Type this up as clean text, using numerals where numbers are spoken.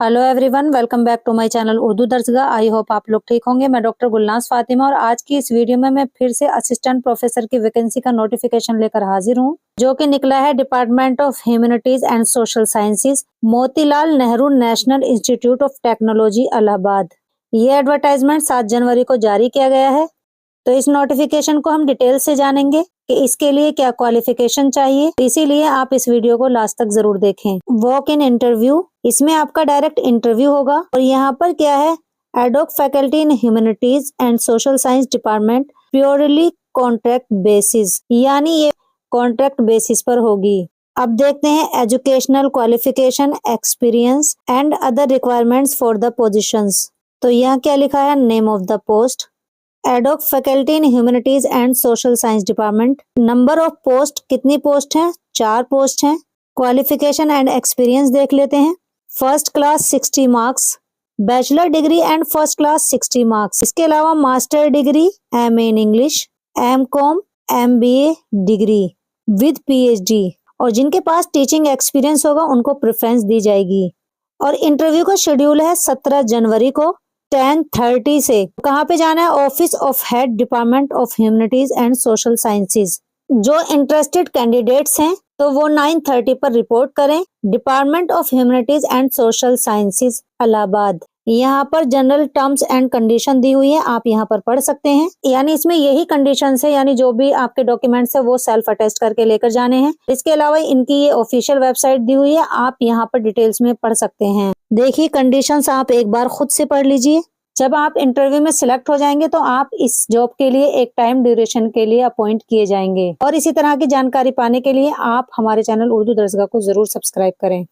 Hello everyone, welcome back to my channel Urdu दर्सगाह। I hope आप लोग ठीक होंगे। मैं डॉक्टर गुलनाज फातिमा और आज की इस वीडियो में मैं फिर से असिस्टेंट प्रोफेसर की वैकेंसी का नोटिफिकेशन लेकर हाजिर हूं, जो कि निकला है department of humanities and social sciences, Motilal Nehru national institute of technology Allahabad. ये एडवर्टाइजमेंट 7 जनवरी को जारी किया गया है। तो इस नोटिफिकेशन को हम डिटेल से जानेंगे कि इसके लिए क्या क्वालिफिकेशन चाहिए, इसीलिए आप इस वीडियो को लास्ट तक जरूर देखें। वॉक इन इंटरव्यू, इसमें आपका डायरेक्ट इंटरव्यू होगा और यहाँ पर क्या है, ad hoc faculty in humanities and social science department purely contract basis, यानी ये कॉन्ट्रैक्ट बेसिस पर होगी। अब देखते हैं educational qualification, experience and other requirements for the positions. तो यहाँ क्या लिखा है, name of the post, ad hoc faculty in humanities and social science department. Number of post, कितनी पोस्ट हैं? 4 पोस्ट हैं। क्वालिफिकेशन एंड एक्सपीरियंस देख लेते हैं। First class 60 marks, bachelor degree and first class 60 marks. इसके अलावा master degree, MA in English, MCom, MBA degree with PhD, और जिनके पास टीचिंग एक्सपीरियंस होगा उनको प्रेफरेंस दी जाएगी। और इंटरव्यू का शेड्यूल है 17 जनवरी को 10:30 से। कहाँ पे जाना है? Office of head department of humanities and social sciences. जो इंटरेस्टेड कैंडिडेट्स हैं तो वो 9:30 पर रिपोर्ट करें, department of humanities and social sciences Allahabad. यहाँ पर जनरल टर्म्स एंड कंडीशन दी हुई है, आप यहाँ पर पढ़ सकते हैं। यानी इसमें यही कंडीशंस है, यानी जो भी आपके डॉक्यूमेंट्स है वो सेल्फ अटेस्ट करके लेकर जाने हैं। इसके अलावा इनकी ये ऑफिशियल वेबसाइट दी हुई है, आप यहाँ पर डिटेल्स में पढ़ सकते हैं। देखिए कंडीशंस आप एक बार खुद से पढ़ लीजिए। जब आप इंटरव्यू में सिलेक्ट हो जाएंगे तो आप इस जॉब के लिए एक टाइम ड्यूरेशन के लिए अपॉइंट किए जाएंगे। और इसी तरह की जानकारी पाने के लिए आप हमारे चैनल उर्दू दर्सगाह को जरूर सब्सक्राइब करें।